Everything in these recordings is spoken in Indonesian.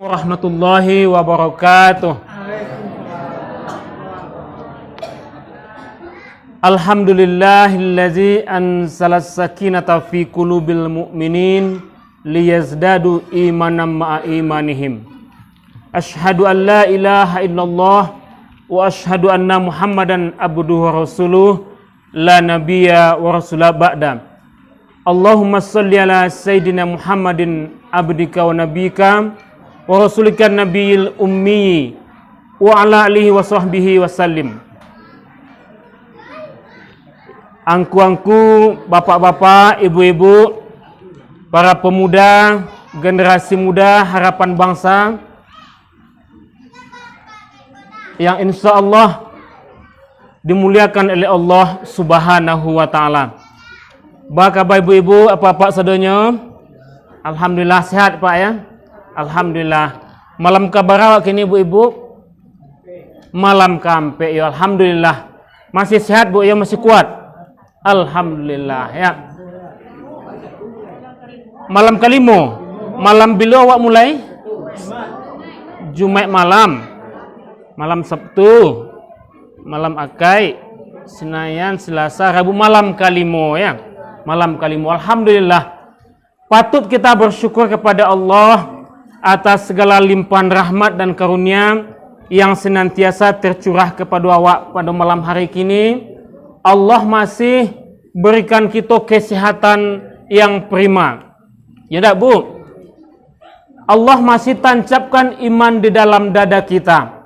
Warahmatullahi wabarakatuh. Alhamdulillahillazi anzalas sakinata fi qulubil mu'minin liyazdadu imanan ma'a imanihim. Asyhadu an la ilaha illallah wa asyhadu anna Muhammadan abduhu wa rasuluh la nabiyya wa rasulah ba'da. Allahumma shalli ala sayyidina Muhammadin abdika wa nabika wa rasulikan nabiyil ummi wa ala alihi wa sahbihi wa sallim. Angku-angku, bapak-bapak, ibu-ibu, para pemuda, generasi muda, harapan bangsa yang insya Allah dimuliakan oleh Allah Subhanahu wa ta'ala. Bapak ibu-ibu, apa-apa sadonya, alhamdulillah sehat Pak ya. Alhamdulillah. Malam kabar awak kini ibu-ibu? Malam kampe ya, alhamdulillah. Masih sehat Bu ya, masih kuat. Alhamdulillah ya. Malam kalimo. Malam bila awak mulai? Jumat malam. Malam Sabtu. Malam Akai. Senayan, Selasa, Rabu malam kalimo ya. Malam kalimo. Alhamdulillah. Patut kita bersyukur kepada Allah atas segala limpahan rahmat dan karunia yang senantiasa tercurah kepada awak pada malam hari kini. Allah masih berikan kita kesehatan yang prima. Ya tak Bu? Allah masih tancapkan iman di dalam dada kita.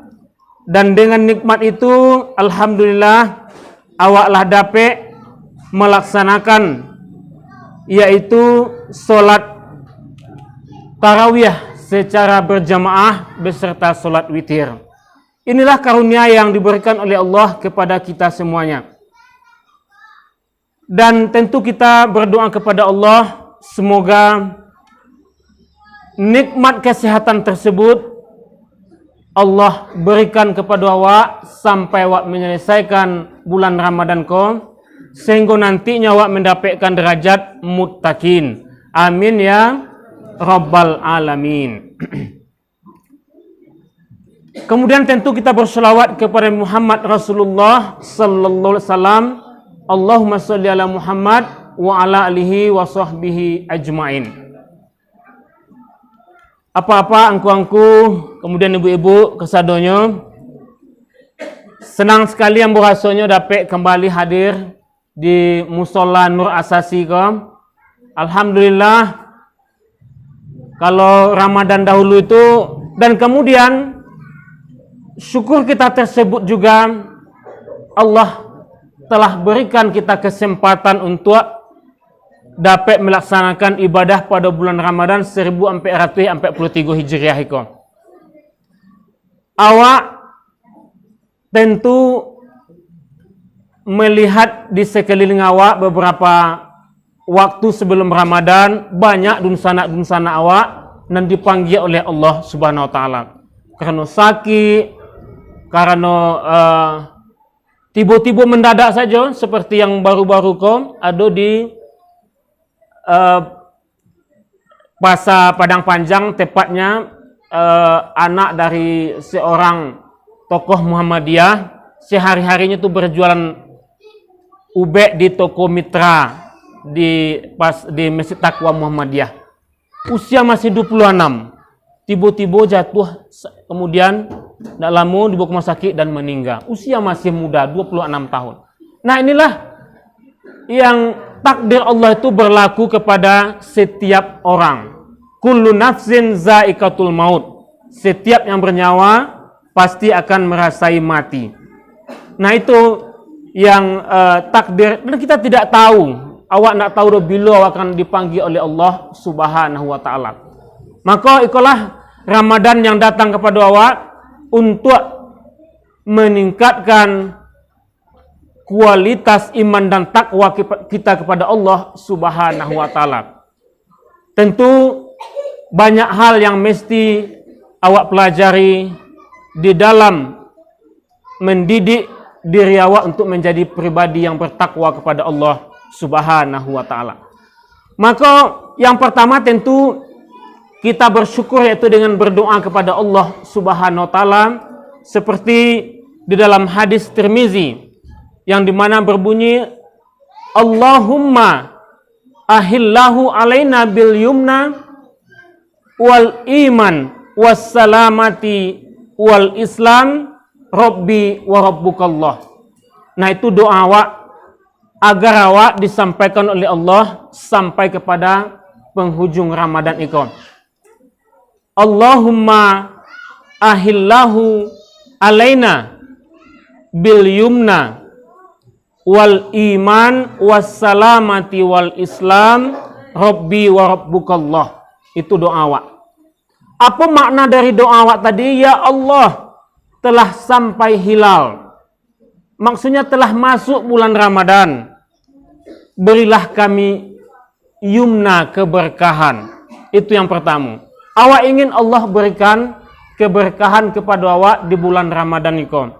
Dan dengan nikmat itu, alhamdulillah, awaklah dapat melaksanakan yaitu solat tarawih secara berjamaah beserta solat witir. Inilah karunia yang diberikan oleh Allah kepada kita semuanya. Dan tentu kita berdoa kepada Allah, semoga nikmat kesehatan tersebut Allah berikan kepada awak sampai awak menyelesaikan bulan Ramadan kau, sehingga nantinya awak mendapatkan derajat muttaqin. Amin ya Rabbal Alamin. Kemudian tentu kita berselawat kepada Muhammad Rasulullah Sallallahu Alaihi Wasallam. Allahumma sholli ala Muhammad wa ala alihi wa sahbihi ajmain. Apa-apa angku-angku, kemudian ibu-ibu kesadonyo, senang sekali yang berasanya dapat kembali hadir di Musola Nur Asasi kau. Alhamdulillah. Kalau Ramadan dahulu itu, dan kemudian syukur kita tersebut juga Allah telah berikan kita kesempatan untuk dapat melaksanakan ibadah pada bulan Ramadan 1443 Hijriah itu. Awak tentu melihat di sekeliling awak beberapa waktu sebelum Ramadan banyak dunsana-dunsana awak dan dipanggil oleh Allah Subhanahu wa taala. Karena sakit, karena tiba-tiba mendadak saja seperti yang baru-baru kau ada di Pasar Padang Panjang, tepatnya anak dari seorang tokoh Muhammadiyah sehari-harinya itu berjualan ubek di toko mitra di Masjid Taqwa Muhammadiyah. Usia masih 26. Tiba-tiba jatuh, kemudian tidak lama dibawa ke rumah sakit dan meninggal. Usia masih muda, 26 tahun. Nah, inilah yang takdir Allah itu berlaku kepada setiap orang. Kullu nafsin za'iqatul maut. Setiap yang bernyawa pasti akan merasai mati. Nah, itu yang takdir, dan kita tidak tahu. Awak nak tahu bila awak akan dipanggil oleh Allah Subhanahu wa taala. Maka itulah Ramadan yang datang kepada awak untuk meningkatkan kualitas iman dan takwa kita kepada Allah Subhanahu wa taala. Tentu banyak hal yang mesti awak pelajari di dalam mendidik diri awak untuk menjadi pribadi yang bertakwa kepada Allah Subhanahu wa taala. Maka yang pertama tentu kita bersyukur yaitu dengan berdoa kepada Allah Subhanahu wa taala seperti di dalam hadis Tirmizi yang dimana berbunyi Allahumma ahillahu alaina bil yumna wal iman was salamati wal islam rabbi wa rabbukallah. Nah, itu doa awak agar awak disampaikan oleh Allah sampai kepada penghujung Ramadan itu. Allahumma ahillahu alaina bil yumna wal iman was salamati wal islam rabbi wa rabbukallah. Itu doa awak. Apa makna dari doa awak tadi? Ya Allah, telah sampai hilal. Maksudnya telah masuk bulan Ramadan. Berilah kami yumna, keberkahan. Itu yang pertama. Awak ingin Allah berikan keberkahan kepada awak di bulan Ramadan itu.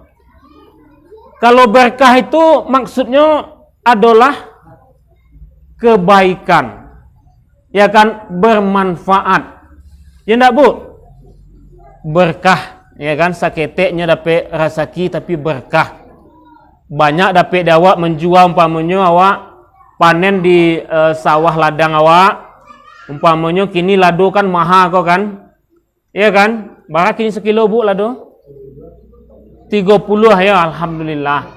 Kalau berkah itu maksudnya adalah kebaikan. Ya kan, bermanfaat. Ya enggak, Bu? Berkah, ya kan, saketeknya dapat rezeki tapi berkah. Banyak dapat awak menjual umpamanya awak panen di sawah ladang awak. Umpamanya kini lado kan mahal kok kan? Iya kan? Berapa kini sekilo, Bu, lado? 30 ya, alhamdulillah.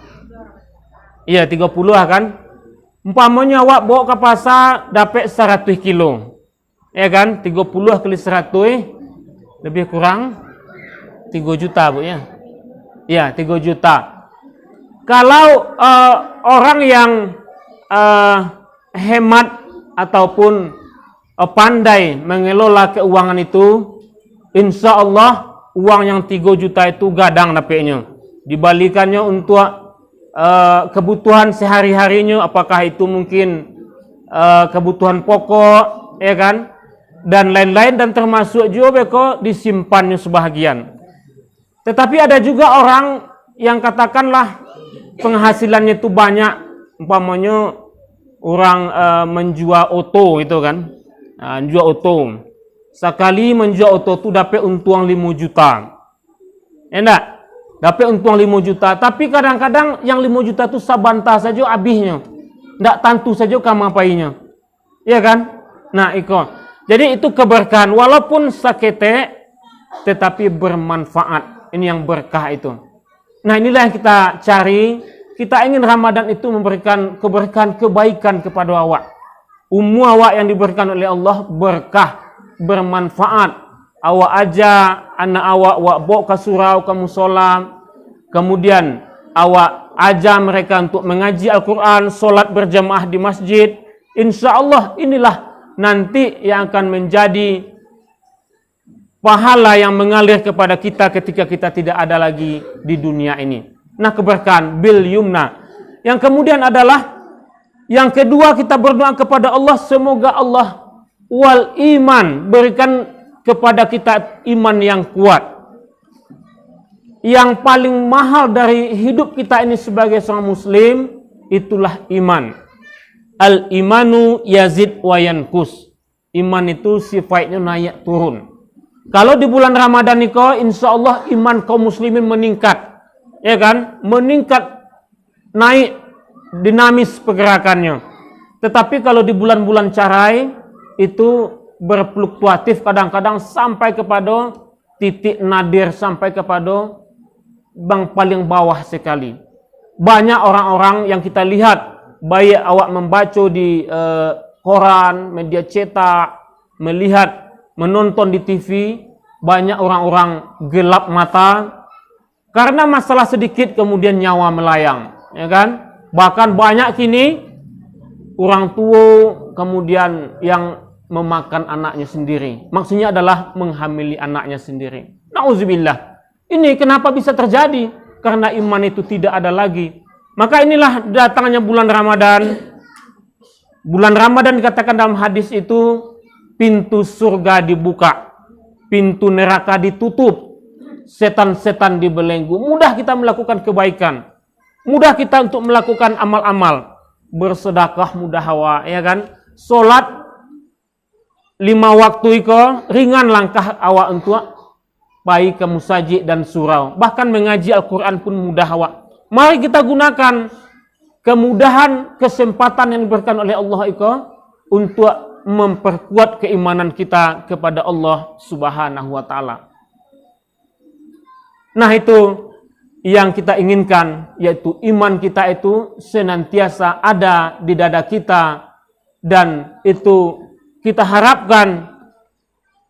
Iya, 30 kan? Umpamanya awak bawa ke pasar dapat 100 kilo. Ya kan? 30 kali 100 lebih kurang 3 juta, Bu, ya. Iya, 3 juta. Kalau orang yang hemat ataupun pandai mengelola keuangan itu, insya Allah uang yang 3 juta itu gadang dapatnya. Dibalikannya untuk kebutuhan sehari-harinya, apakah itu mungkin kebutuhan pokok, ya kan, dan lain-lain, dan termasuk juga beko disimpannya sebahagian. Tetapi ada juga orang yang katakanlah penghasilannya itu banyak, umpamanya orang menjual oto itu kan. Jual oto. Sekali menjual oto tu dapat untung 5 juta. Enggak? Dapat untung 5 juta. Tapi kadang-kadang yang 5 juta tu sabantah saja habisnya. Enggak tentu saja kamu apainya. Iya kan? Nah, itu. Jadi itu keberkahan. Walaupun sakete, tetapi bermanfaat. Ini yang berkah itu. Nah, inilah yang kita cari. Kita ingin Ramadan itu memberikan keberkahan, kebaikan kepada awak. Awak yang diberikan oleh Allah berkah, bermanfaat. Awak aja anak awak bawa ke surau, ke musola. Kemudian awak aja mereka untuk mengaji Al-Quran, solat berjamaah di masjid. Insya Allah inilah nanti yang akan menjadi pahala yang mengalir kepada kita ketika kita tidak ada lagi di dunia ini. Nah, keberkahan bil yumna. Yang kemudian adalah yang kedua, kita berdoa kepada Allah semoga Allah wal iman berikan kepada kita iman yang kuat. Yang paling mahal dari hidup kita ini sebagai seorang muslim itulah iman. Al imanu yazid wa yankus. Iman itu sifatnya naik turun. Kalau di bulan Ramadan ini insya Allah iman kaum muslimin meningkat. Ya kan? Meningkat, naik, dinamis pergerakannya. Tetapi kalau di bulan-bulan carai itu berfluktuatif, kadang-kadang sampai kepada titik nadir, sampai kepada bang paling bawah sekali. Banyak orang-orang yang kita lihat, baik awak membaca di koran, media cetak, melihat, menonton di TV, banyak orang-orang gelap mata karena masalah sedikit kemudian nyawa melayang, ya kan? Bahkan banyak kini orang tua kemudian yang memakan anaknya sendiri. Maksudnya adalah menghamili anaknya sendiri. Nauzubillah. Ini kenapa bisa terjadi? Karena iman itu tidak ada lagi. Maka inilah datangnya bulan Ramadan. Bulan Ramadan dikatakan dalam hadis itu pintu surga dibuka, pintu neraka ditutup, setan-setan dibelenggu. Mudah kita melakukan kebaikan. Mudah kita untuk melakukan amal-amal. Bersedekah mudah hawa, ya kan? Salat 5 waktu iko ringan langkah awak untuk pai ke musajid dan surau. Bahkan mengaji Al-Quran pun mudah awak. Mari kita gunakan kemudahan, kesempatan yang diberikan oleh Allah iko untuk memperkuat keimanan kita kepada Allah Subhanahu wa taala. Nah, itu yang kita inginkan, yaitu iman kita itu senantiasa ada di dada kita, dan itu kita harapkan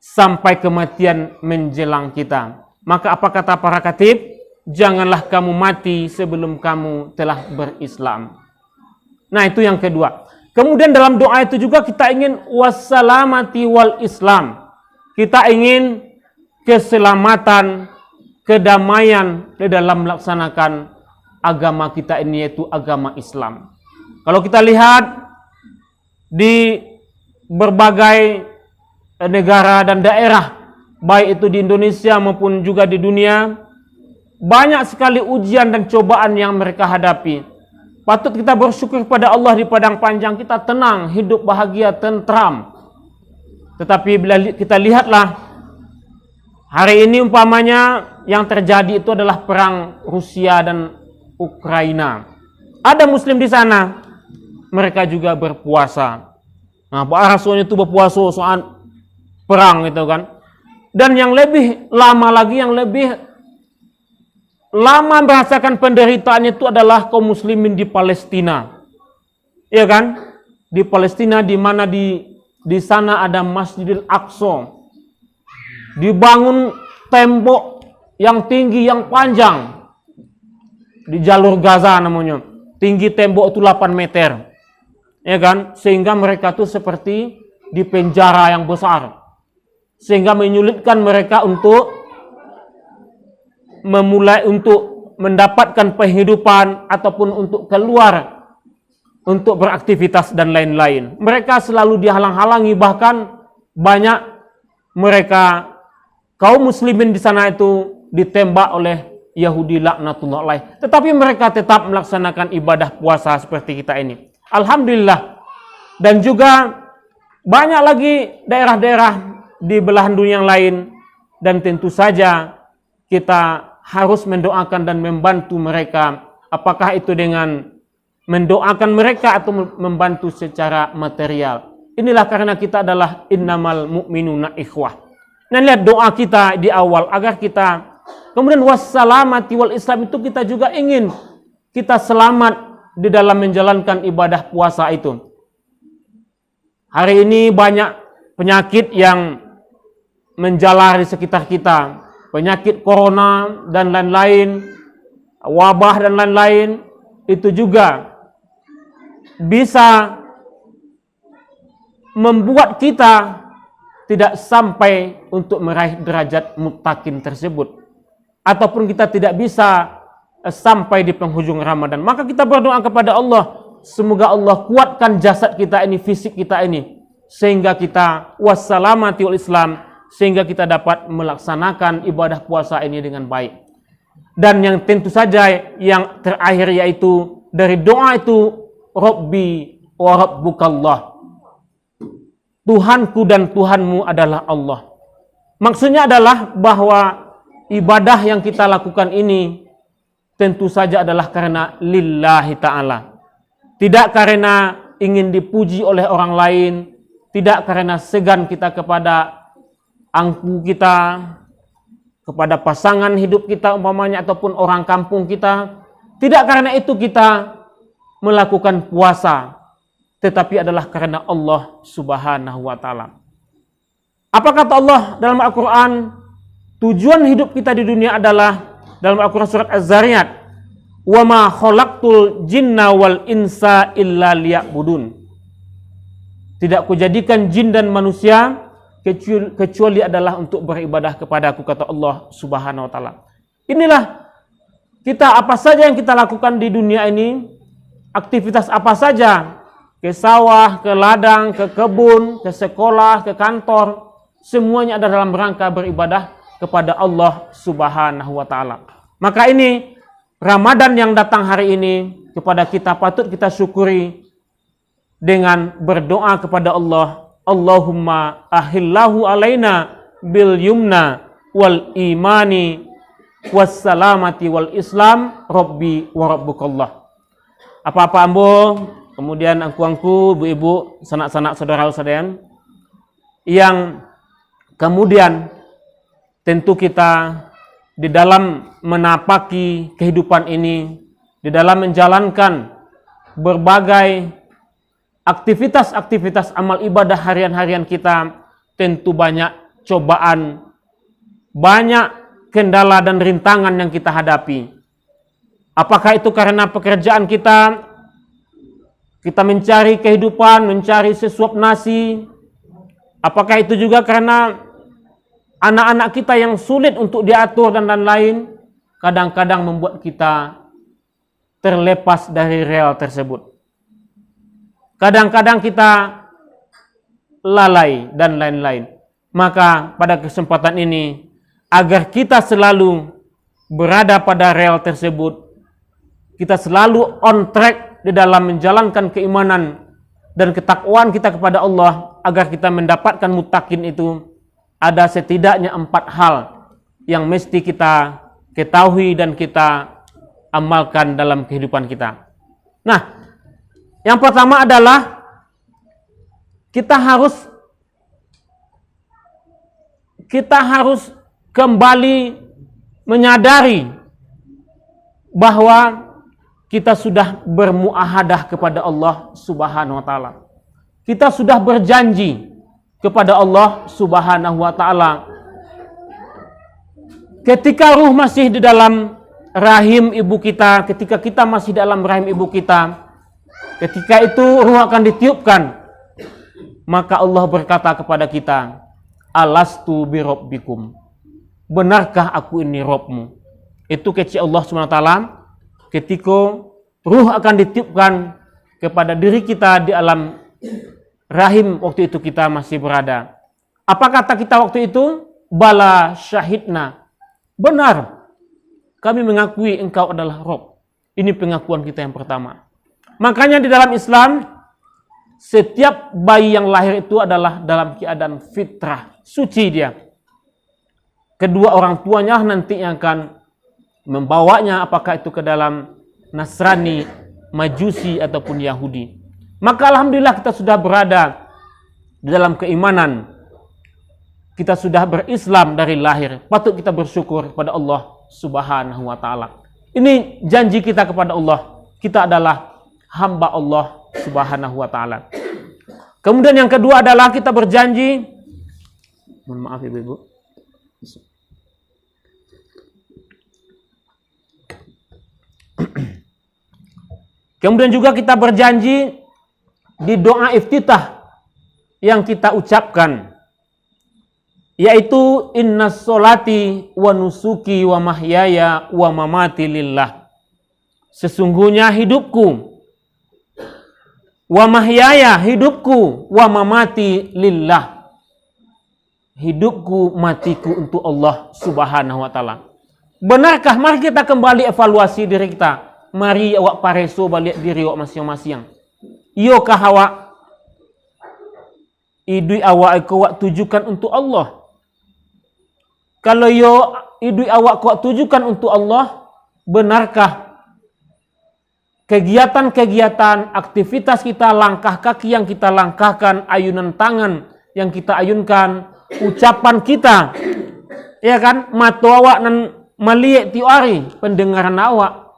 sampai kematian menjelang kita. Maka apa kata para khatib? Janganlah kamu mati sebelum kamu telah berislam. Nah, itu yang kedua. Kemudian dalam doa itu juga kita ingin wassalamati wal islam. Kita ingin keselamatan, kedamaian di dalam melaksanakan agama kita ini, yaitu agama Islam. Kalau kita lihat di berbagai negara dan daerah, baik itu di Indonesia maupun juga di dunia, banyak sekali ujian dan cobaan yang mereka hadapi. Patut kita bersyukur pada Allah, di padang panjang kita tenang, hidup bahagia, tentram. Tetapi bila kita lihatlah, hari ini umpamanya yang terjadi itu adalah perang Rusia dan Ukraina. Ada muslim di sana, mereka juga berpuasa. Nah, rasulnya itu berpuasa soal perang itu kan. Dan yang lebih lama lagi, yang lebih lama merasakan penderitaan itu adalah kaum muslimin di Palestina. Iya kan? Di Palestina, di mana di sana ada Masjidil Aqsa. Dibangun tembok yang tinggi, yang panjang. Di jalur Gaza namanya. Tinggi tembok itu 8 meter. Ya kan? Sehingga mereka tuh seperti di penjara yang besar. Sehingga menyulitkan mereka untuk mendapatkan penghidupan ataupun untuk keluar untuk beraktivitas dan lain-lain. Mereka selalu dihalang-halangi, bahkan banyak mereka kaum muslimin di sana itu ditembak oleh Yahudi laknatullah alaih. Tetapi mereka tetap melaksanakan ibadah puasa seperti kita ini. Alhamdulillah. Dan juga banyak lagi daerah-daerah di belahan dunia yang lain, dan tentu saja kita harus mendoakan dan membantu mereka, apakah itu dengan mendoakan mereka atau membantu secara material. Inilah karena kita adalah innamal mu'minuna ikhwah. Nah, lihat doa kita di awal agar kita kemudian wassalamati wal islam, itu kita juga ingin kita selamat di dalam menjalankan ibadah puasa itu. Hari ini banyak penyakit yang menjalar di sekitar kita, penyakit corona dan lain-lain, wabah dan lain-lain, itu juga bisa membuat kita tidak sampai untuk meraih derajat muttaqin tersebut, ataupun kita tidak bisa sampai di penghujung Ramadan. Maka kita berdoa kepada Allah, semoga Allah kuatkan jasad kita ini, fisik kita ini, sehingga kita wassalamati wal islam, sehingga kita dapat melaksanakan ibadah puasa ini dengan baik. Dan yang tentu saja yang terakhir, yaitu dari doa itu, Rabbi wa Rabbukallah, Tuhanku dan Tuhanmu adalah Allah. Maksudnya adalah bahwa ibadah yang kita lakukan ini tentu saja adalah karena lillahi ta'ala. Tidak karena ingin dipuji oleh orang lain, tidak karena segan kita kepada angku kita, kepada pasangan hidup kita umpamanya, ataupun orang kampung kita. Tidak karena itu kita melakukan puasa, tetapi adalah karena Allah Subhanahu wa ta'ala. Apa kata Allah dalam Al-Quran? Tujuan hidup kita di dunia adalah, dalam Al-Quran surat Az-Zariyat, wa ma khalaqtul jinna wal insa illa liya'budun. Tidak kujadikan jin dan manusia kecuali adalah untuk beribadah kepadaku, kata Allah Subhanahu wa ta'ala. Inilah kita, apa saja yang kita lakukan di dunia ini, aktivitas apa saja, ke sawah, ke ladang, ke kebun, ke sekolah, ke kantor, semuanya ada dalam rangka beribadah kepada Allah Subhanahu wa ta'ala. Maka ini Ramadan yang datang hari ini kepada kita patut kita syukuri dengan berdoa kepada Allah. Allahumma ahillahu alaina bil yumna wal imani wassalamati wal islam rabbi wa rabbukallah. Apa-apa ambo, kemudian angku-angku, ibu-ibu, sanak-sanak saudara-saudara yang kemudian tentu kita di dalam menapaki kehidupan ini, di dalam menjalankan berbagai aktivitas-aktivitas amal ibadah harian-harian kita, tentu banyak cobaan, banyak kendala dan rintangan yang kita hadapi. Apakah itu karena pekerjaan kita mencari kehidupan, mencari sesuap nasi? Apakah itu juga karena anak-anak kita yang sulit untuk diatur dan lain-lain? Kadang-kadang membuat kita terlepas dari rel tersebut. Kadang-kadang kita lalai dan lain-lain. Maka pada kesempatan ini, agar kita selalu berada pada rel tersebut, kita selalu on track di dalam menjalankan keimanan dan ketakwaan kita kepada Allah, agar kita mendapatkan muttaqin itu, ada setidaknya 4 hal yang mesti kita ketahui dan kita amalkan dalam kehidupan kita. Nah, yang pertama adalah kita harus kembali menyadari bahwa kita sudah bermuahadah kepada Allah Subhanahu wa taala. Kita sudah berjanji kepada Allah Subhanahu wa taala. Ketika ruh masih di dalam rahim ibu kita, ketika kita masih dalam rahim ibu kita, ketika itu ruh akan ditiupkan, maka Allah berkata kepada kita, alastu birabbikum, benarkah aku ini Rabbmu? Itu kecil Allah SWT ketika ruh akan ditiupkan kepada diri kita di alam rahim waktu itu kita masih berada. Apa kata kita waktu itu? Bala syahidna, benar kami mengakui engkau adalah Rabb. Ini pengakuan kita yang pertama. Makanya di dalam Islam, setiap bayi yang lahir itu adalah dalam keadaan fitrah, suci dia. Kedua orang tuanya nanti yang akan membawanya, apakah itu ke dalam Nasrani, Majusi ataupun Yahudi. Maka alhamdulillah kita sudah berada di dalam keimanan. Kita sudah berislam dari lahir. Patut kita bersyukur kepada Allah Subhanahu wa taala. Ini janji kita kepada Allah. Kita adalah hamba Allah Subhanahu wa taala. Kemudian yang kedua adalah kita berjanji, mohon maaf Ibu. Kemudian juga kita berjanji di doa iftitah yang kita ucapkan, yaitu innas sholati wa nusuki wa mahyaya wa mamati lillah. Sesungguhnya hidupku, wa mahyaya, hidupku, wa mamati lillah, hidupku matiku untuk Allah Subhanahu wa taala. Benarkah? Mari kita kembali evaluasi diri kita. Mari awak pareso balik diri awak masing-masing. Iyo kah awak idui awak awak tujukan untuk Allah? Kalau yo idui awak awak tujukan untuk Allah, benarkah kegiatan-kegiatan, aktivitas kita, langkah kaki yang kita langkahkan, ayunan tangan yang kita ayunkan, ucapan kita, ya kan, mata awak nan melihat tiari, pendengaran awak,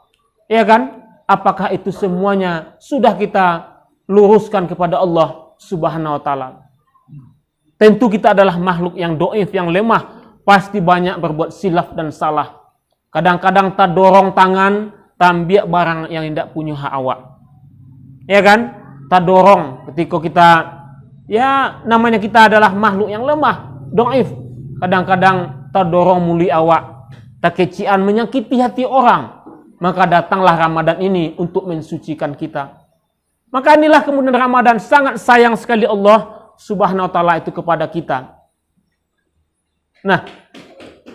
ya kan, apakah itu semuanya sudah kita luruskan kepada Allah Subhanahu wa taala? Tentu kita adalah makhluk yang doif, yang lemah, pasti banyak berbuat silaf dan salah. Kadang-kadang tak dorong tangan, tambiak barang yang tidak punya hak awak. Ya kan? Tak dorong ketika kita, ya namanya kita adalah makhluk yang lemah, doif. Kadang-kadang tak dorong muli awak, tak kecian menyakiti hati orang. Maka datanglah Ramadan ini untuk mensucikan kita. Maka inilah kemudian Ramadan, sangat sayang sekali Allah Subhanahu wa taala itu kepada kita. Nah,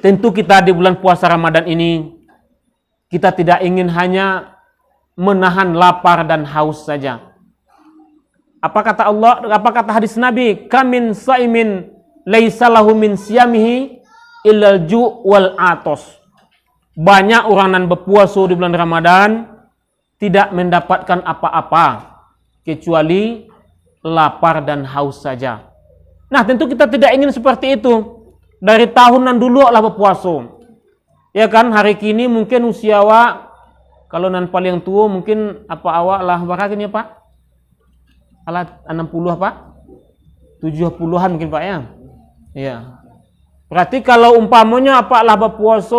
tentu kita di bulan puasa Ramadan ini, kita tidak ingin hanya menahan lapar dan haus saja. Apa kata Allah? Apa kata hadis Nabi? Kamin saimin laisa lahu min siyamihi illal ju' wal atos. Banyak orang yang berpuasa di bulan Ramadan tidak mendapatkan apa-apa kecuali lapar dan haus saja. Nah, tentu kita tidak ingin seperti itu. Dari tahunan dulu lah berpuasa. Ya kan, hari kini mungkin usia awak, kalau nan paling tua mungkin apa awak lah berapa ini Pak? Alat 60 apa? 70-an mungkin Pak ya. Iya. Berarti kalau umpamanya apa lah berpuasa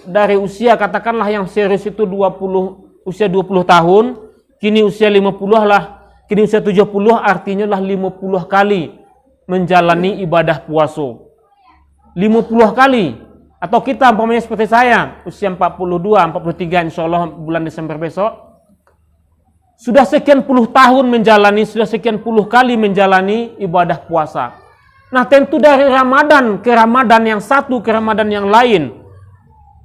dari usia katakanlah yang serius itu usia 20 tahun, kini usia 50 lah, kini usia 70 artinya lah 50 kali menjalani ibadah puasa. 50 kali. Atau kita umpamanya seperti saya, usia 42, 43 insyaallah bulan Desember besok. Sudah sekian puluh tahun menjalani, sudah sekian puluh kali menjalani ibadah puasa. Nah, tentu dari Ramadan ke Ramadan yang satu ke Ramadan yang lain,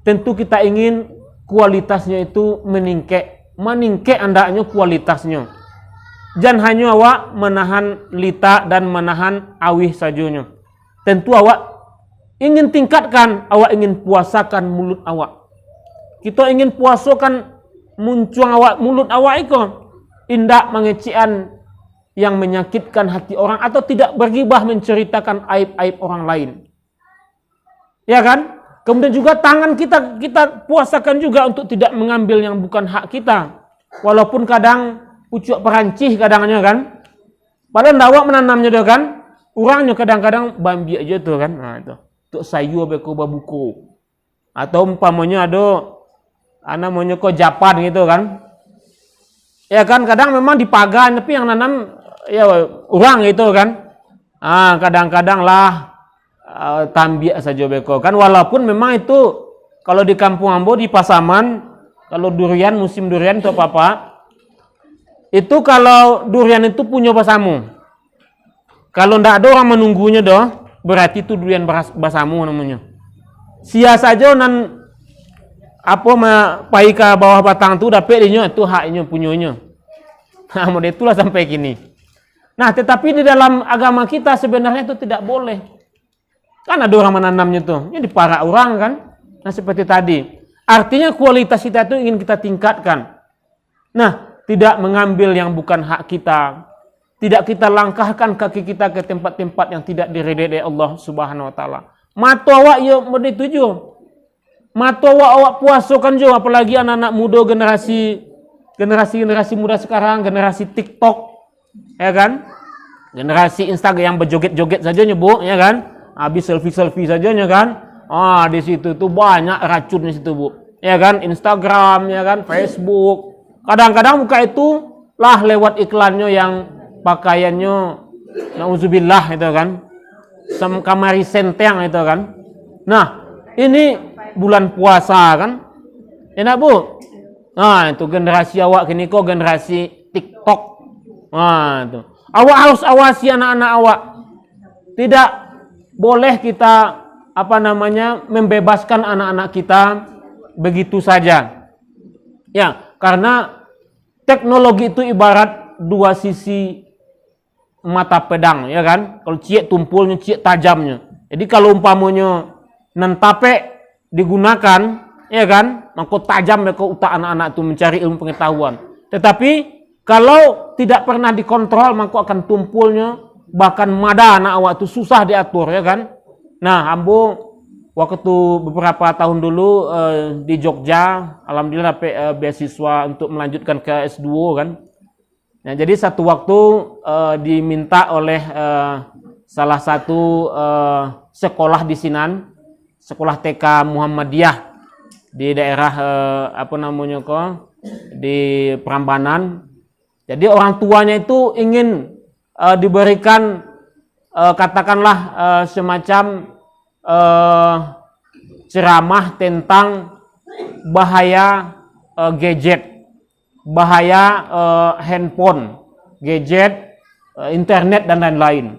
tentu kita ingin kualitasnya itu meningkat andaknya kualitasnya. Jangan hanya awak menahan lita dan menahan awih sajanya. Tentu awak ingin tingkatkan, awak ingin puasakan mulut awak. Kita ingin puasakan muncuang awak, mulut awak itu. Indak mengecian yang menyakitkan hati orang atau tidak bergibah menceritakan aib-aib orang lain. Ya kan? Kemudian juga tangan kita puasakan juga untuk tidak mengambil yang bukan hak kita. Walaupun kadang pucuk perancih kadangnya kan. Padahal ndawak menanamnya dia kan. Orangnya kadang-kadang bambi aja tuh kan. Nah itu. Untuk sayur beko babuku. Atau umpamanya ada namanya kok Japan gitu kan. Ya kan kadang memang dipagan tapi yang nanam ya orang gitu kan. Kadang-kadang lah tambia saja beko kan, walaupun memang itu kalau di kampung Ambo di Pasaman kalau durian musim durian itu apa itu kalau durian itu punya basamu, kalau ndak ada orang menunggunya doh berarti itu durian basamu namanya. Sia saja nan apa pai ke bawah batang tu dapat dia itu haknya punyanya. Nah model itulah sampai kini. Nah tetapi di dalam agama kita sebenarnya itu tidak boleh. Kan ada orang menanamnya tuh, ini di para orang kan. Nah seperti tadi, artinya kualitas kita itu ingin kita tingkatkan. Nah, tidak mengambil yang bukan hak kita, tidak kita langkahkan kaki kita ke tempat-tempat yang tidak diridai Allah Subhanahu Wa Taala. Mata awak ya menuju, mata awak puasakan juga, apalagi anak-anak muda generasi muda sekarang, generasi TikTok, ya kan? Generasi Instagram yang berjoget-joget saja nyebut, ya kan? Habis selfie sajanya kan. Di situ tuh banyak racun di situ, Bu. Ya kan? Instagram, ya kan? Facebook. Kadang-kadang buka itu lah lewat iklannya yang pakaiannya nauzubillah itu kan. Kamari senteng itu kan. Nah, ini bulan puasa kan. Enak, Bu? Nah, itu generasi awak kini kok generasi TikTok. Nah, itu. Awak harus awasi anak-anak awak. Tidak boleh kita membebaskan anak-anak kita begitu saja. Ya, karena teknologi itu ibarat dua sisi mata pedang, ya kan? Kalau ciek tumpulnya, ciek tajamnya. Jadi kalau umpamanya nentape digunakan, ya kan? Maka tajam ke utak anak-anak itu mencari ilmu pengetahuan. Tetapi kalau tidak pernah dikontrol, maka akan tumpulnya. Bahkan mada anak awak itu susah diatur, ya kan? Nah, Ambo waktu beberapa tahun dulu di Jogja, alhamdulillah beasiswa untuk melanjutkan ke S2 kan. Nah, jadi satu waktu diminta oleh salah satu sekolah di Sinan, sekolah TK Muhammadiyah di daerah di Prambanan. Jadi orang tuanya itu ingin diberikan katakanlah semacam ceramah tentang bahaya gadget, bahaya handphone, gadget, internet dan lain-lain.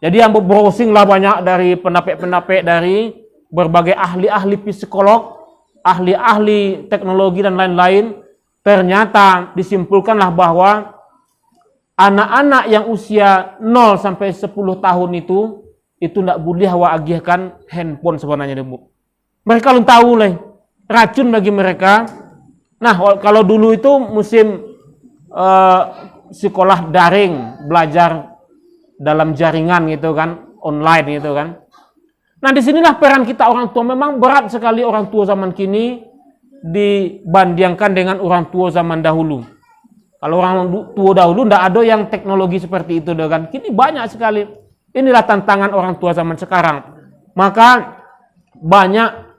Jadi yang browsing lah banyak dari pendapat-pendapat dari berbagai ahli-ahli psikolog, ahli-ahli teknologi dan lain-lain. Ternyata disimpulkanlah bahwa anak-anak yang usia 0 sampai 10 tahun itu tidak boleh awak agihkan handphone sebenarnya Bu. Mereka belum tahu lah, racun bagi mereka. Nah, kalau dulu itu musim sekolah daring, belajar dalam jaringan gitu kan, online gitu kan. Nah, disinilah peran kita orang tua. Memang berat sekali orang tua zaman kini dibandingkan dengan orang tua zaman dahulu. Kalau orang tua dahulu tidak ada yang teknologi seperti itu kan. Kini banyak sekali. Inilah tantangan orang tua zaman sekarang. Maka banyak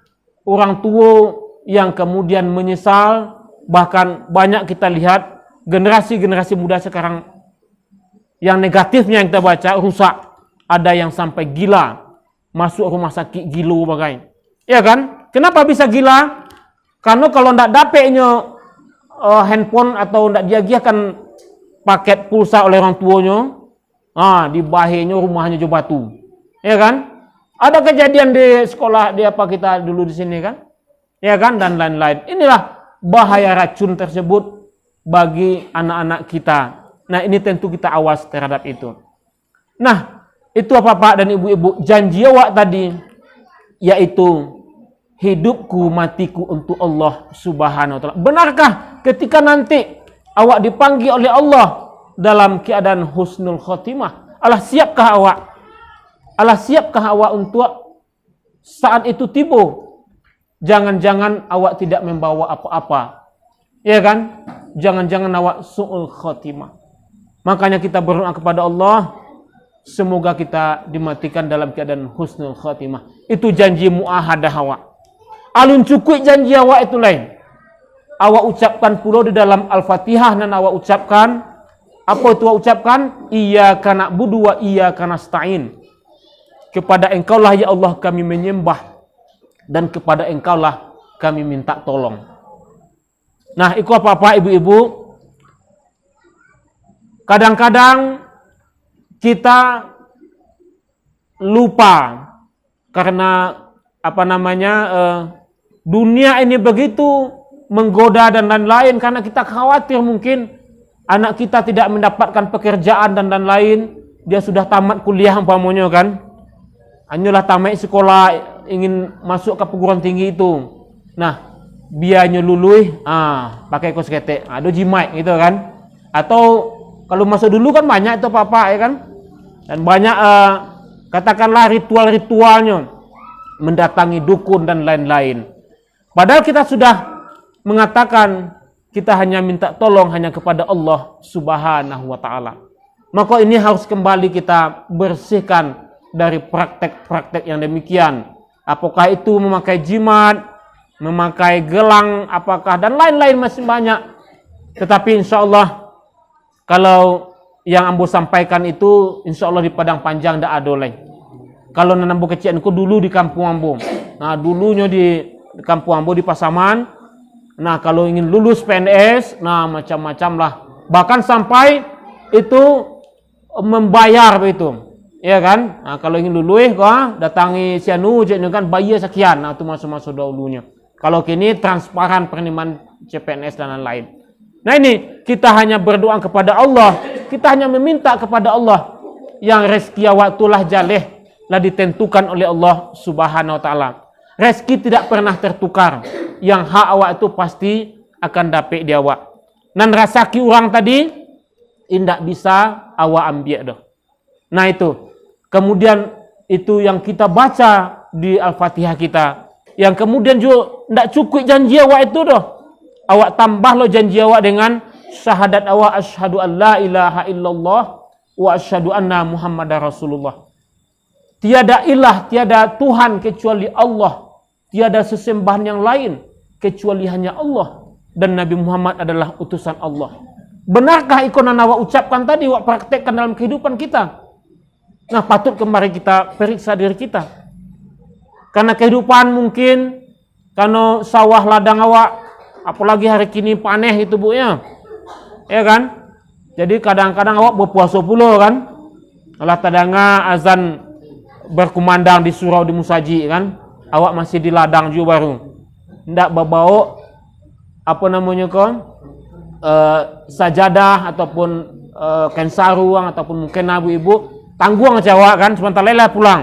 orang tua yang kemudian menyesal, bahkan banyak kita lihat generasi-generasi muda sekarang yang negatifnya yang kita baca rusak. Ada yang sampai gila, masuk rumah sakit gila bagai. Ya kan? Kenapa bisa gila? Karena kalau tidak dapatnya handphone atau tidak diagiakan paket pulsa oleh orang tuanya, dibahirnya rumahnya jo batu. Ya kan? Ada kejadian di sekolah di apa kita dulu di sini kan? Ya kan? Dan lain-lain. Inilah bahaya racun tersebut bagi anak-anak kita. Nah, ini tentu kita awas terhadap itu. Nah, itu Bapak dan Ibu-ibu, janji awak tadi yaitu hidupku matiku untuk Allah Subhanahu wa taala. Benarkah ketika nanti awak dipanggil oleh Allah dalam keadaan husnul khotimah? Allah siapkah awak? Allah siapkah awak untuk saat itu tiba? Jangan-jangan awak tidak membawa apa-apa. Ya kan? Jangan-jangan awak su'ul khotimah. Makanya kita berdoa kepada Allah, semoga kita dimatikan dalam keadaan husnul khotimah. Itu janji muahadah awak. Alun cukup janji awak itu lain. Awak ucapkan pula di dalam Al-Fatihah dan awak ucapkan, apa itu awak ucapkan? Iyyaka na'budu wa iyyaka nasta'in. Kepada Engkaulah ya Allah kami menyembah dan kepada Engkaulah kami minta tolong. Nah, itu apa-apa ibu-ibu. Kadang-kadang kita lupa karena dunia ini begitu menggoda dan lain-lain, karena kita khawatir mungkin anak kita tidak mendapatkan pekerjaan dan lain-lain. Dia sudah tamat kuliah umpamanya kan, hanyalah tamat sekolah ingin masuk ke perguruan tinggi itu. Nah, biarnya luluh pakai kos ketek, ada jimat gitu kan. Atau kalau masuk dulu kan banyak itu apa-apa ya kan, dan banyak katakanlah ritual-ritualnya, mendatangi dukun dan lain-lain. Padahal kita sudah mengatakan kita hanya minta tolong hanya kepada Allah Subhanahu wa taala. Maka ini harus kembali kita bersihkan dari praktek-praktek yang demikian. Apakah itu memakai jimat, memakai gelang, apakah dan lain-lain masih banyak. Tetapi insya Allah kalau yang ambo sampaikan itu insya Allah di Padang Panjang tidak ada lagi. Kalau nanambo kecil aku dulu di kampung ambo. Nah, dulunya di kampung ambo di Pasaman. Nah, kalau ingin lulus PNS, nah macam-macam lah. Bahkan sampai itu membayar begitu. Ya kan? Nah, kalau ingin lulus datangi sianu kan bayar sekian. Nah, itu masuk-masuk dahulunya. Kalau kini transparan penerimaan CPNS dan lain-lain. Nah, ini kita hanya berdoa kepada Allah. Kita hanya meminta kepada Allah yang rezeki awak itulah jaleh lah ditentukan oleh Allah Subhanahu wa taala. Rezeki tidak pernah tertukar. Yang hak awak itu pasti akan dapat di awak. Dan rezeki orang tadi tidak bisa awak ambil dah. Nah, itu. Kemudian itu yang kita baca di Al-Fatihah kita. Yang kemudian juga tidak cukup janji awak itu dah. Awak tambah lo janji awak dengan syahadat awak asyhadu an la ilaha illallah wa asyhadu anna Muhammadar Rasulullah. Tiada ilah, tiada Tuhan kecuali Allah. Tiada sesembahan yang lain kecuali hanya Allah. Dan Nabi Muhammad adalah utusan Allah. Benarkah ikonan awak ucapkan tadi, awak praktekkan dalam kehidupan kita? Nah, patut kembali kita periksa diri kita. Karena kehidupan mungkin, karena sawah ladang awak, apalagi hari kini paneh itu Bu ya. Ya kan? Jadi kadang-kadang awak berpuasa pula kan. Allah tadanga azan berkumandang di surau di Musaji kan. Awak masih di ladang juga baru. Ndak bawa sajadah ataupun kain sarung ataupun mungkin ibu-ibu tangguang Jawa kan, sementara lah pulang,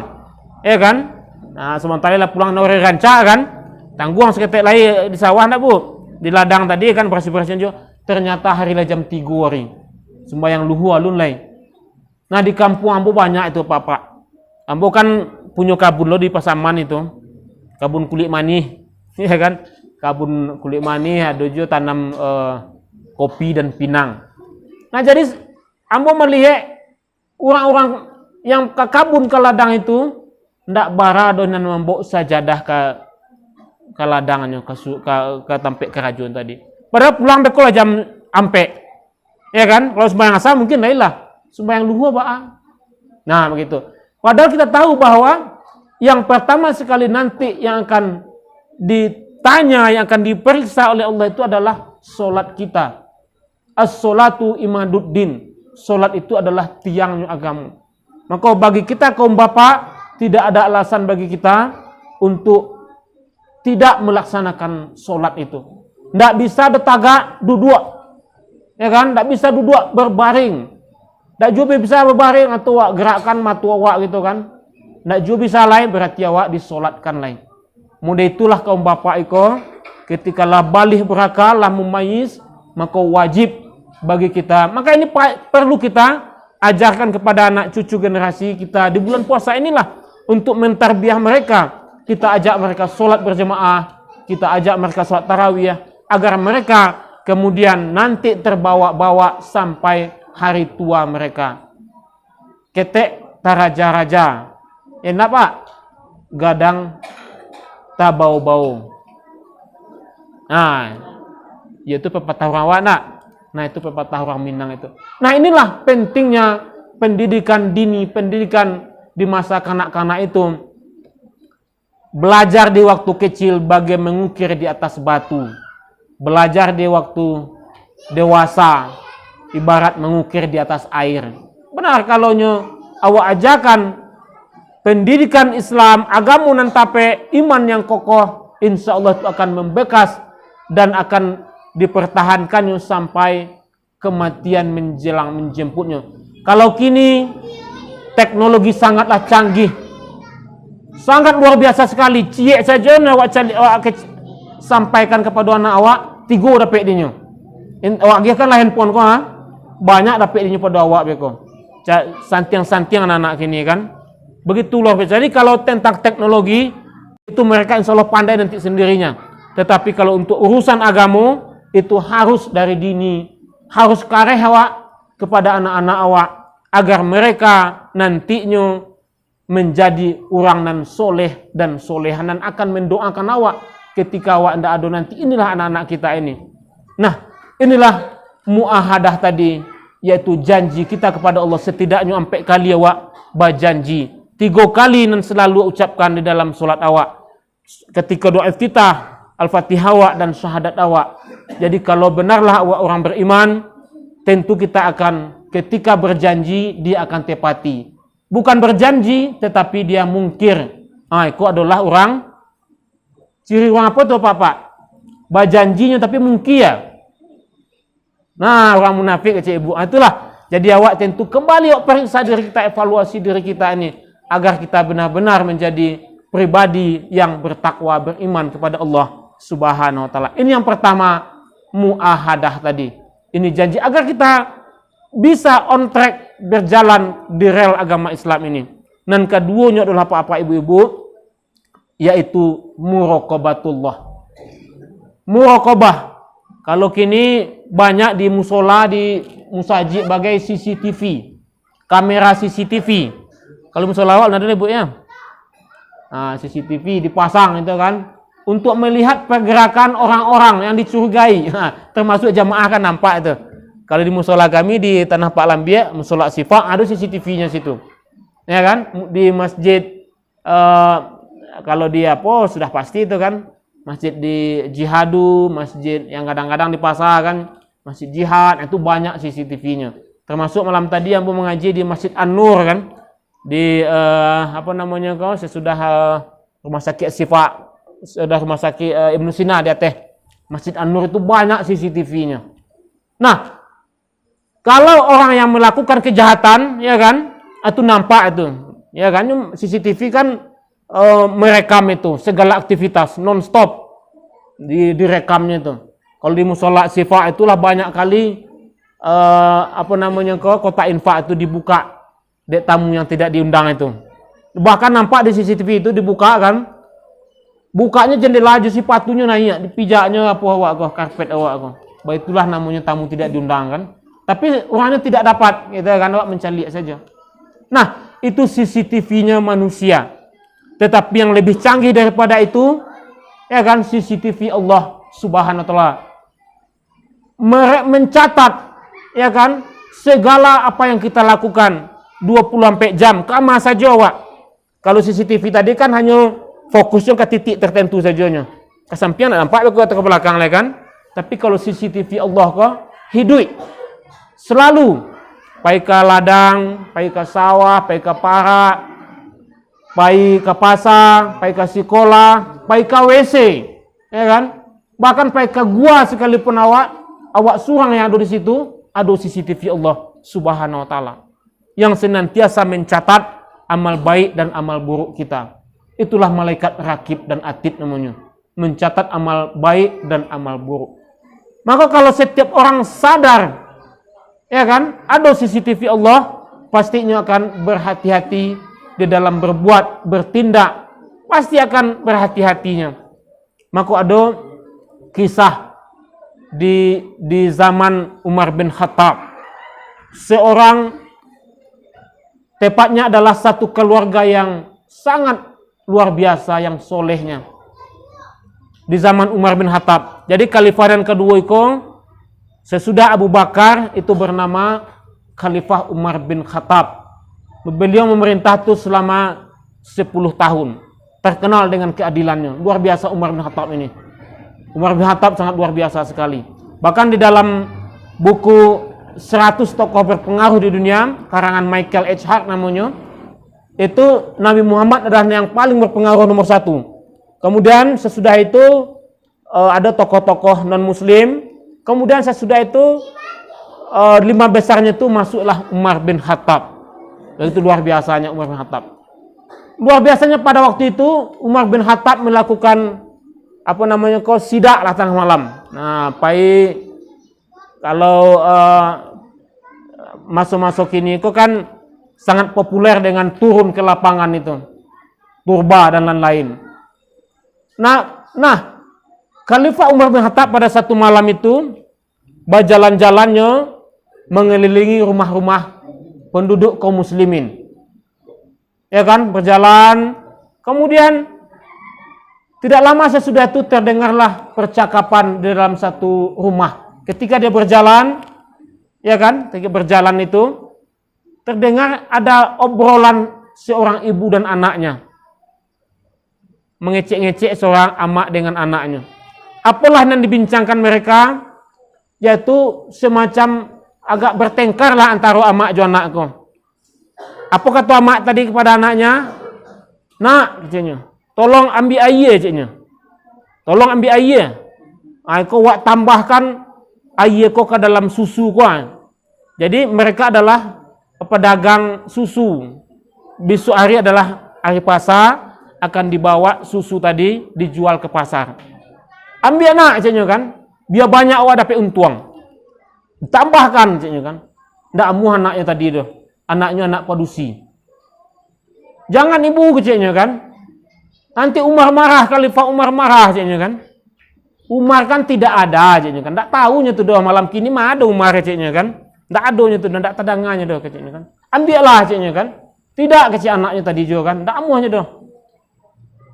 ya kan? Nah, sementara lah pulang dari ranca kan, tangguang seketek lagi di sawah nak bu, di ladang tadi kan bersih-bersih juga. Ternyata hari lah jam 3 hari, sembahyang luhu alun lain. Nah di kampung ambo banyak itu papa. Ambo kan punya kabun lo di Pasaman itu, kabun kulit manih, ya kan? Kabun kulit manih ada juga tanam kopi dan pinang. Nah jadi ambo melihat orang-orang yang ke kabun ke ladang itu ndak bara dengan membawa sajadah ke ladangnya ke tampek kerajaan tadi. Padahal pulang dekolah jam ampe, ya kan? Kalau sembahyang asar mungkin lah, sembahyang luhu ba'a. Nah begitu. Padahal kita tahu bahwa yang pertama sekali nanti yang akan ditanya, yang akan diperiksa oleh Allah itu adalah solat kita. As-solatu imaduddin. Solat itu adalah tiangnya agama. Maka bagi kita kaum bapak, tidak ada alasan bagi kita untuk tidak melaksanakan solat itu. Tidak bisa bertagak duduk, ya kan? Tidak bisa duduk berbaring. Tidak juga bisa berbaring atau gerakan matu awak gitu kan? Tidak juga bisa lain berarti awak disolatkan lain. Mudah itulah kaum bapak iko, ketika lah balih berakal lah memayis, maka wajib bagi kita. Maka ini perlu kita ajarkan kepada anak cucu generasi kita di bulan puasa inilah untuk mentarbiah mereka. Kita ajak mereka sholat berjemaah, kita ajak mereka sholat tarawih, agar mereka kemudian nanti terbawa-bawa sampai hari tua mereka. Ketek taraja-raja, enak pak, gadang tabau-bau. Nah, yaitu pepatah orang awak nak. Nah itu pepatah orang Minang itu. Nah inilah pentingnya pendidikan dini, pendidikan di masa kanak-kanak itu. Belajar di waktu kecil bagaimana mengukir di atas batu. Belajar di waktu dewasa ibarat mengukir di atas air. Benar kalau awak ajarkan pendidikan Islam, agama nan tape, iman yang kokoh, insya Allah itu akan membekas dan akan dipertahankannya sampai kematian menjemputnya. Kalau kini teknologi sangatlah canggih, sangat luar biasa sekali. Ciek saja awak sampaikan kepada anak awak, 3 dapat dinyo. Awak dia kan lah handphone ko ha, banyak dapat dinyo pada awak beko. Santiang-santiang anak-anak kini kan. Begitu luar biasa. Jadi kalau tentang teknologi itu mereka insya Allah pandai nanti sendirinya. Tetapi kalau untuk urusan agama itu harus dari dini, harus kareh awak kepada anak-anak awak agar mereka nantinya menjadi orang nan soleh dan solehan dan akan mendoakan awak ketika awak ndak ada nanti. Inilah anak-anak kita ini. Nah, inilah muahadah tadi, yaitu janji kita kepada Allah setidaknya 4 kali awak berjanji. 3 kali nan selalu ucapkan di dalam solat awak. Ketika doa iftitah, Al-Fatihah awak dan syahadat awak. Jadi kalau benarlah awak orang beriman, tentu kita akan ketika berjanji dia akan tepati. Bukan berjanji tetapi dia mungkir. Itu adalah orang ciri orang apa tuh Pak? Berjanjinya tapi mungkir ya. Nah, orang munafik kecil ibu. Itulah. Jadi awak tentu kembali awak periksa diri kita, evaluasi diri kita ini agar kita benar-benar menjadi pribadi yang bertakwa, beriman kepada Allah Subhanahu wa taala. Ini yang pertama, muahadah tadi. Ini janji agar kita bisa on track berjalan di rel agama Islam ini. Dan keduanya adalah apa-apa ibu-ibu, yaitu muraqabatullah. Muraqabah. Kalau kini banyak di musola, di musajid bagai CCTV, kamera CCTV. Kalau musola awal ada ibu ya. Nah, CCTV dipasang itu kan untuk melihat pergerakan orang-orang yang dicurigai. Nah, termasuk jamaah kan nampak itu. Kalau di musola kami di Tanah Pak Lambia, musola Sifak ada CCTV-nya situ. Ya kan? Di masjid kalau dia sudah pasti itu kan. Masjid di Jihadu, masjid yang kadang-kadang di pasar kan, masjid jihad itu banyak CCTV-nya. Termasuk malam tadi yang mengaji di Masjid An-Nur kan. Di sesudah rumah sakit Sifak, sudah rumah sakit Ibnu Sina di atas Masjid An-Nur itu banyak CCTV-nya. Nah, Kalau orang yang melakukan kejahatan, ya kan, itu nampak itu, ya kan, CCTV kan merekam itu segala aktivitas non-stop direkamnya itu. Kalau di musola Sifa itulah banyak kali kotak infak itu dibuka, dek tamu yang tidak diundang itu. Bahkan nampak di CCTV itu dibuka kan, bukanya jendela aja si patunya naik, dipijaknya apa awak kok, karpet awak kok. Itulah namanya tamu tidak diundang kan. Tapi orangnya tidak dapat, gitu kan, awak mencari saja. Nah, itu CCTV-nya manusia. Tetapi yang lebih canggih daripada itu, ya kan, CCTV Allah Subhanahu wa taala. Mencatat, ya kan, segala apa yang kita lakukan 24 jam, kama saja awak. Kalau CCTV tadi kan hanya fokusnya ke titik tertentu sajanya. Ke samping nak nampak ke belakang lah kan. Tapi kalau CCTV Allah kok hidup selalu, pai ke ladang, pai ke sawah, pai ke parak, pai ke pasar, pai ke sekolah, pai ke WC, ya kan? Bahkan pai ke gua sekalipun awak surang yang ada di situ, ada CCTV Allah Subhanahu wa taala yang senantiasa mencatat amal baik dan amal buruk kita. Itulah malaikat rakib dan atid namanya, mencatat amal baik dan amal buruk. Maka kalau setiap orang sadar, ya kan, ada CCTV Allah, pastinya akan berhati-hati di dalam berbuat, bertindak, pasti akan berhati-hatinya. Maka ada kisah di zaman Umar bin Khattab, seorang, tepatnya adalah satu keluarga yang sangat luar biasa, yang solehnya di zaman Umar bin Khattab. Jadi khalifah yang kedua itu sesudah Abu Bakar itu bernama Khalifah Umar bin Khattab. Beliau memerintah itu selama 10 tahun. Terkenal dengan keadilannya. Luar biasa Umar bin Khattab ini. Umar bin Khattab sangat luar biasa sekali. Bahkan di dalam buku 100 tokoh berpengaruh di dunia, karangan Michael H. Hart namanya, itu Nabi Muhammad adalah yang paling berpengaruh nomor 1. Kemudian sesudah itu ada tokoh-tokoh non-muslim. Kemudian sesudah itu 5 besarnya itu masuklah Umar bin Khattab. Dan itu luar biasanya Umar bin Khattab. Luar biasanya pada waktu itu Umar bin Khattab melakukan sidak lah tengah malam. Nah, kalau masuk-masuk ini itu kan sangat populer dengan turun ke lapangan itu, purba dan lain-lain. Nah, Khalifah Umar bin Khattab pada satu malam itu berjalan-jalannya mengelilingi rumah-rumah penduduk kaum muslimin. Ya kan, berjalan. Kemudian tidak lama sesudah itu terdengarlah percakapan di dalam satu rumah. Ketika dia berjalan, ya kan, ketika berjalan itu terdengar ada obrolan seorang ibu dan anaknya. Mengecek-ngecek seorang amak dengan anaknya. Apalah yang dibincangkan mereka, yaitu semacam agak bertengkar lah antara amak dan anakku. Apa kata amak tadi kepada anaknya? Nak, caknya, tolong ambil air, caknya. Tolong ambil air. Kau wak tambahkan air kau ke dalam susu kau. Jadi mereka adalah pedagang susu. Besok hari adalah hari pasar, akan dibawa susu tadi dijual ke pasar. Ambil nak, caknya kan, biar banyak awak dapat untung. Tambahkan, caknya kan. Ndak amuh anaknya tadi tu. Anaknya anak padusi. Jangan ibu, caknya kan. Nanti Umar marah, Khalifah Umar marah, caknya kan. Umar kan tidak ada, caknya kan. Ndak tahunya tu doh malam kini mah ada Umar, caknya kan. Ndak adanya tu, ndak tadangannya doh, caknya kan. Ambillah, caknya kan. Tidak, kecil anaknya tadi juga kan. Ndak amuhnya doh.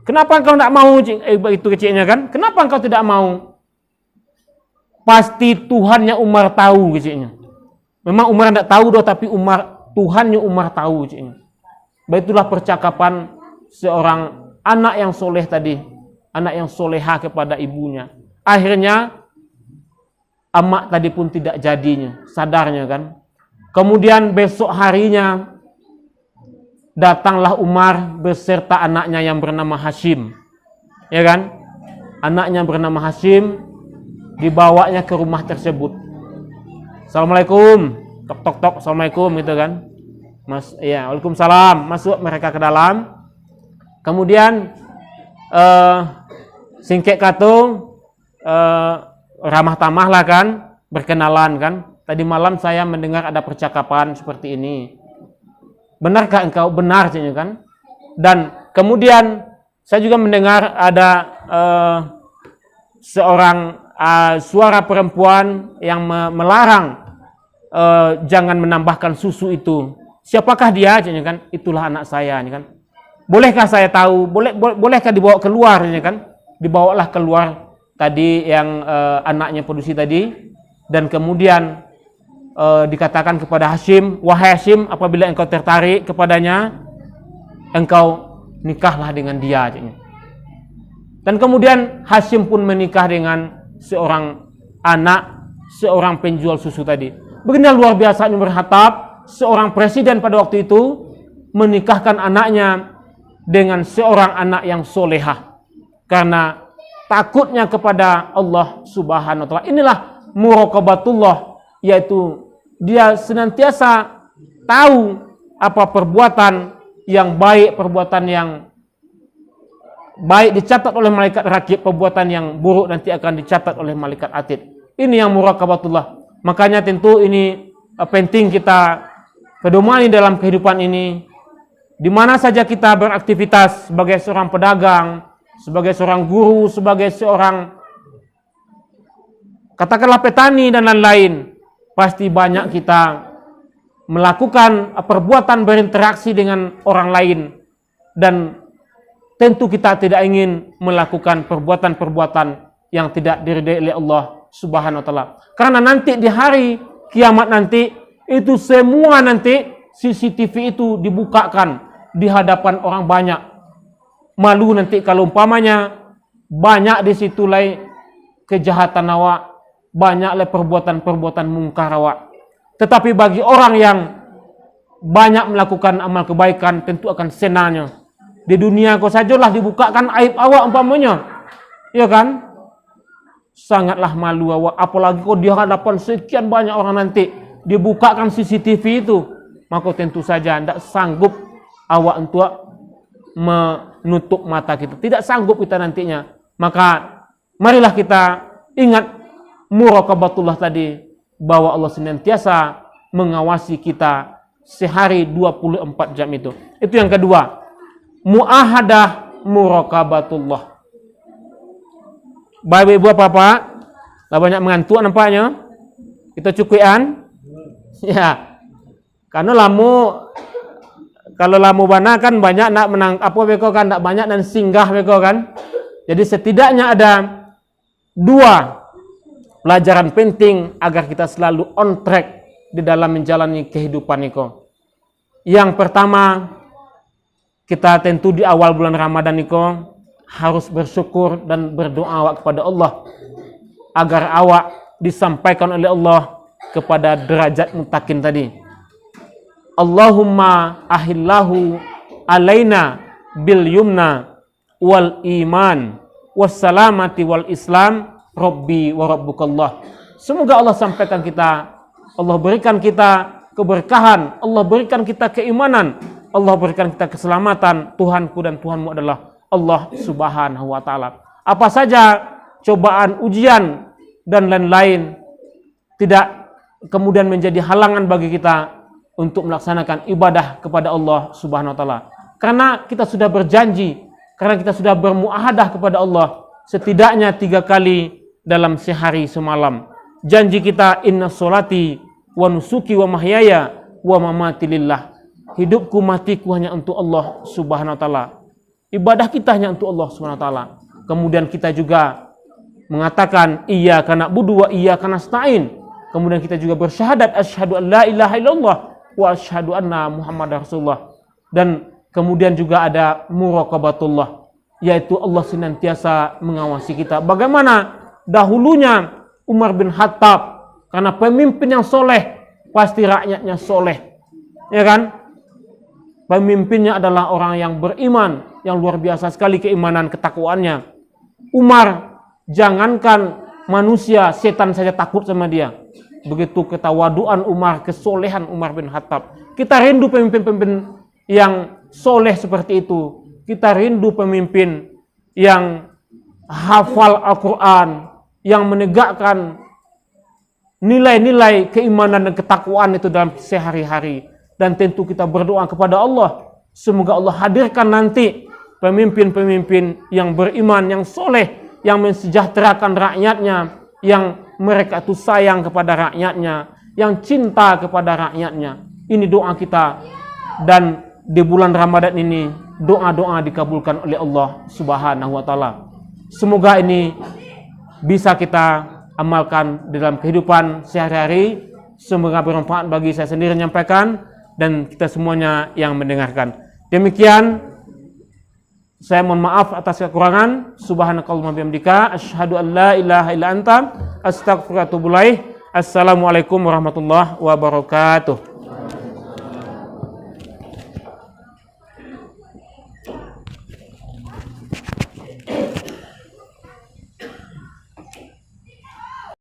Kenapa engkau tidak mau, itu kecilnya kan? Kenapa engkau tidak mau? Pasti Tuhannya Umar tahu, kecilnya. Memang Umar tidak tahu doh, tapi Tuhannya Umar tahu, kecilnya. Itulah percakapan seorang anak yang soleh tadi, anak yang solehah kepada ibunya. Akhirnya amak tadi pun tidak jadinya, sadarnya kan. Kemudian besok harinya datanglah Umar beserta anaknya yang bernama Hashim. Ya kan? Anaknya bernama Hashim dibawanya ke rumah tersebut. Assalamualaikum. tok tok tok, assalamualaikum gitu kan. Mas, ya, waalaikumsalam. Masuk mereka ke dalam. Kemudian singkek katung, ramah tamah lah kan, berkenalan kan. Tadi malam saya mendengar ada percakapan seperti ini. Benarkah engkau? Benar kan? Dan kemudian saya juga mendengar ada seorang suara perempuan yang melarang jangan menambahkan susu itu. Siapakah dia? Kan? Itulah anak saya, kan? Bolehkah saya tahu? Bolehkah dibawa keluar, kan? Dibawalah keluar tadi yang anaknya produksi tadi, dan kemudian dikatakan kepada Hashim, wahai Hashim, apabila engkau tertarik kepadanya, engkau nikahlah dengan dia. Dan kemudian Hashim pun menikah dengan seorang anak, seorang penjual susu tadi. Beginilah luar biasanya berhatap seorang presiden pada waktu itu menikahkan anaknya dengan seorang anak yang solehah karena takutnya kepada Allah Subhanahu wa taala. Inilah muraqabatullah, yaitu dia senantiasa tahu apa perbuatan yang baik, perbuatan yang baik dicatat oleh malaikat rakib, perbuatan yang buruk nanti akan dicatat oleh malaikat atid. Ini yang muraqabatullah. Makanya tentu ini penting kita pedomani dalam kehidupan ini. Di mana saja kita beraktivitas sebagai seorang pedagang, sebagai seorang guru, sebagai seorang katakanlah petani dan lain-lain, pasti banyak kita melakukan perbuatan berinteraksi dengan orang lain, dan tentu kita tidak ingin melakukan perbuatan-perbuatan yang tidak diridai oleh Allah Subhanahu wa taala. Karena nanti di hari kiamat nanti itu semua nanti CCTV itu dibukakan di hadapan orang banyak. Malu nanti kalau umpamanya banyak di situ lai kejahatan awak, banyak lai perbuatan-perbuatan mungkar awak. Tetapi bagi orang yang banyak melakukan amal kebaikan tentu akan senangnya. Di dunia kau sajalah dibukakan aib awak umpamanya. Ya kan? Sangatlah malu awak, apalagi kau di hadapan sekian banyak orang nanti dibukakan CCTV itu, maka tentu saja tidak sanggup awak untuk menutup mata kita. Tidak sanggup kita nantinya. Maka marilah kita ingat muraqabatullah tadi, bahwa Allah senantiasa mengawasi kita sehari 24 jam itu. Itu yang kedua. Muahadah muraqabatullah. Bapak ibu bapak, lah banyak mengantuk nampaknya. Kita cukupan. Ya. Karena kalau lamu bana kan banyak nak menang apa beko kan, tak banyak dan singgah beko kan. Jadi setidaknya ada dua pelajaran penting agar kita selalu on track di dalam menjalani kehidupan niko. Yang pertama, kita tentu di awal bulan Ramadan niko harus bersyukur dan berdoa kepada Allah agar awak disampaikan oleh Allah kepada derajat mutakin tadi. Allahumma ahillahu alaina bil yumna wal iman wassalamati wal islam rabbi wa rabbukallah. Semoga Allah sampaikan kita, Allah berikan kita keberkahan, Allah berikan kita keimanan, Allah berikan kita keselamatan. Tuhanku dan Tuhanmu adalah Allah Subhanahu wa taala. Apa saja cobaan, ujian dan lain-lain tidak kemudian menjadi halangan bagi kita untuk melaksanakan ibadah kepada Allah Subhanahu wa taala. Karena kita sudah berjanji, karena kita sudah bermuahadah kepada Allah setidaknya 3 kali dalam sehari semalam. Janji kita, inna sholati wa nusuki wa mahyaya wa mamati lillah. Hidupku matiku hanya untuk Allah Subhanahu wa taala. Ibadah kita hanya untuk Allah Subhanahu wa taala. Kemudian kita juga mengatakan iyyaka na'budu wa iyyaka nasta'in. Kemudian kita juga bersyahadat asyhadu an la ilaha illallah wa asyhadu anna Muhammadar Rasulullah. Dan kemudian juga ada muraqabatullah, yaitu Allah senantiasa mengawasi kita. Bagaimana dahulunya Umar bin Khattab, karena pemimpin yang soleh pasti rakyatnya soleh, ya kan? Pemimpinnya adalah orang yang beriman, yang luar biasa sekali keimanan ketakwaannya. Umar, jangankan manusia, setan saja takut sama dia. begitu ketawaduan Umar, kesolehan Umar bin Khattab. Kita rindu pemimpin-pemimpin yang soleh seperti itu. Kita rindu pemimpin yang hafal Al-Quran, yang menegakkan nilai-nilai keimanan dan ketakwaan itu dalam sehari-hari. Dan tentu kita berdoa kepada Allah, semoga Allah hadirkan nanti pemimpin-pemimpin yang beriman, yang soleh, yang mensejahterakan rakyatnya, yang mereka itu sayang kepada rakyatnya, yang cinta kepada rakyatnya. Ini doa kita. Dan di bulan Ramadan ini doa-doa dikabulkan oleh Allah Subhanahu wa taala. Semoga ini bisa kita amalkan dalam kehidupan sehari-hari. Semoga bermanfaat bagi saya sendiri menyampaikan dan kita semuanya yang mendengarkan. Demikian, saya mohon maaf atas kekurangan. Subhanakallahumma bihamdika asyhadu an la ilaha illa anta astaghfiruka wa atubu ilaik. Assalamualaikum warahmatullahi wabarakatuh.